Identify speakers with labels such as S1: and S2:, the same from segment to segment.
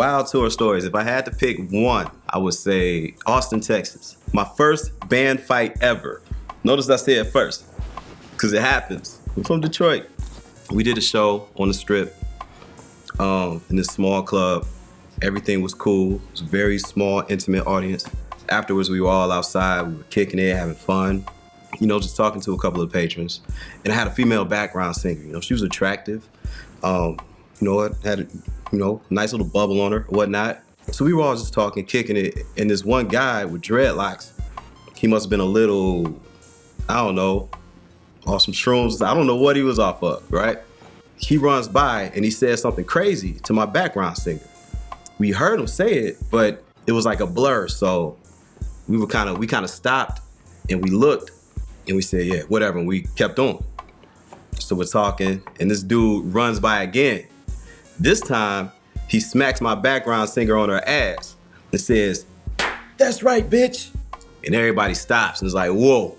S1: Wild tour stories. If I had to pick one, I would say Austin, Texas. My first band fight ever. Notice I said first, because it happens. I'm from Detroit. We did a show on the Strip in this small club. Everything was cool. It was a very small, intimate audience. Afterwards, we were all outside. We were kicking it, having fun. You know, just talking to a couple of patrons. And I had a female background singer. You know, she was attractive. You know, it had a nice little bubble on her, whatnot. So we were all just talking, kicking it. And this one guy with dreadlocks, he must have been a little, I don't know, off some shrooms. I don't know what he was off of, right? He runs by and he says something crazy to my background singer. We heard him say it, but it was like a blur. So we kind of stopped and we looked and we said, yeah, whatever. And we kept on. So we're talking and this dude runs by again. This time he smacks my background singer on her ass and says, "That's right, bitch." And everybody stops and is like, whoa.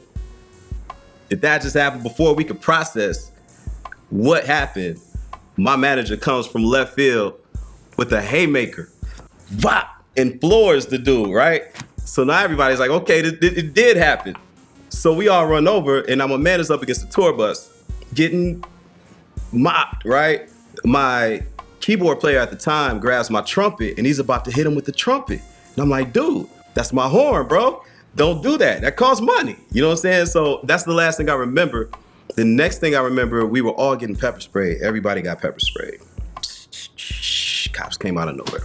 S1: If that just happened before we could process what happened, my manager comes from left field with a haymaker, vop, and floors the dude, right? So now everybody's like, okay, it did happen. So we all run over, and my man is up against the tour bus, getting mopped, right? My keyboard player at the time grabs my trumpet, and he's about to hit him with the trumpet. And I'm like, dude, that's my horn, bro. Don't do that. That costs money. You know what I'm saying? So that's the last thing I remember. The next thing I remember, we were all getting pepper sprayed. Everybody got pepper sprayed. Cops came out of nowhere.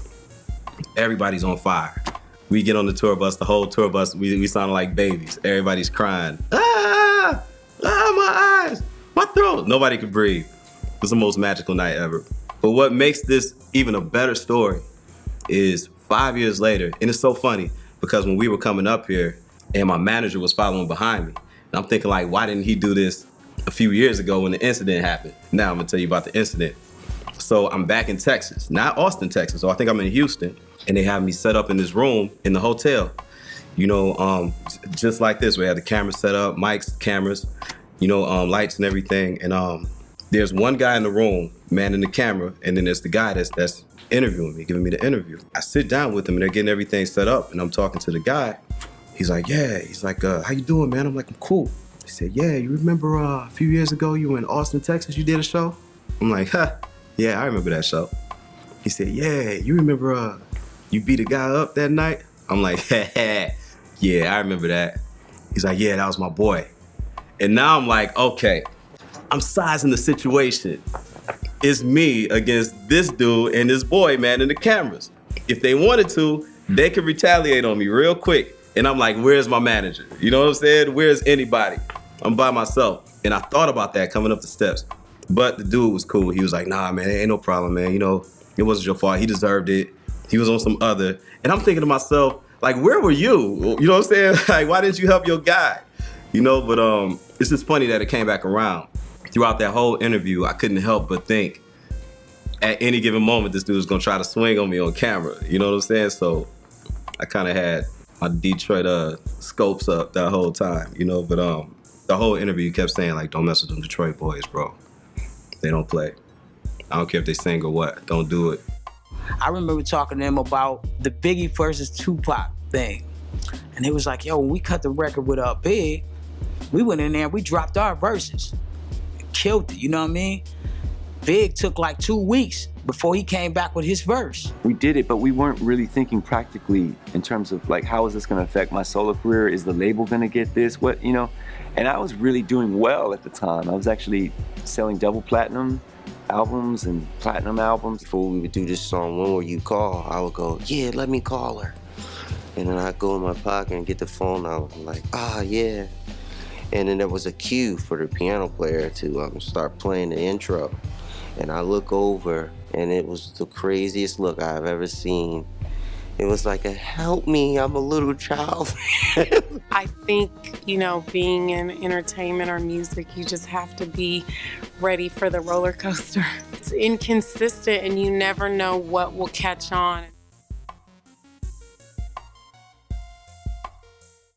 S1: Everybody's on fire. We get on the tour bus, the whole tour bus, we sounded like babies. Everybody's crying. Ah, my eyes, my throat. Nobody could breathe. It was the most magical night ever. But what makes this even a better story is 5 years later, and it's so funny because when we were coming up here and my manager was following behind me, and I'm thinking like, why didn't he do this a few years ago when the incident happened? Now I'm gonna tell you about the incident. So I'm back in Texas, not Austin, Texas. So I think I'm in Houston, and they have me set up in this room in the hotel. You know, just like this, we had the cameras set up, mics, cameras, you know, lights and everything. And there's one guy in the room manning the camera, and then there's the guy that's interviewing me, giving me the interview. I sit down with him, and they're getting everything set up, and I'm talking to the guy. He's like, yeah. He's like, how you doing, man? I'm like, I'm cool. He said, yeah, you remember a few years ago you were in Austin, Texas, you did a show? I'm like, yeah, I remember that show. He said, yeah, you remember you beat a guy up that night? I'm like, yeah, I remember that. He's like, yeah, that was my boy. And now I'm like, okay, I'm sizing the situation. It's me against this dude and this boy, man, in the cameras. If they wanted to, they could retaliate on me real quick. And I'm like, where's my manager? You know what I'm saying? Where's anybody? I'm by myself. And I thought about that coming up the steps. But the dude was cool. He was like, nah, man, ain't no problem, man. You know, it wasn't your fault. He deserved it. He was on some other. And I'm thinking to myself, like, where were you? You know what I'm saying? Like, why didn't you help your guy? You know, but it's just funny that it came back around. Throughout that whole interview, I couldn't help but think, at any given moment, this dude was gonna try to swing on me on camera. You know what I'm saying? So I kind of had my Detroit scopes up that whole time, you know? But the whole interview kept saying, like, don't mess with them Detroit boys, bro. They don't play. I don't care if they sing or what. Don't do it.
S2: I remember talking to him about the Biggie versus Tupac thing. And it was like, yo, when we cut the record with Big, we went in there and we dropped our verses. Killed it, you know what I mean? Big took like 2 weeks before he came back with his verse.
S3: We did it, but we weren't really thinking practically in terms of like, how is this gonna affect my solo career? Is the label gonna get this? What, you know? And I was really doing well at the time. I was actually selling double platinum albums and platinum albums.
S4: Before we would do this song, When Will You Call? I would go, yeah, let me call her. And then I'd go in my pocket and get the phone out. I'm like, yeah. And then there was a cue for the piano player to start playing the intro. And I look over, and it was the craziest look I've ever seen. It was like a help me, I'm a little child.
S5: I think, you know, being in entertainment or music, you just have to be ready for the roller coaster. It's inconsistent and you never know what will catch on.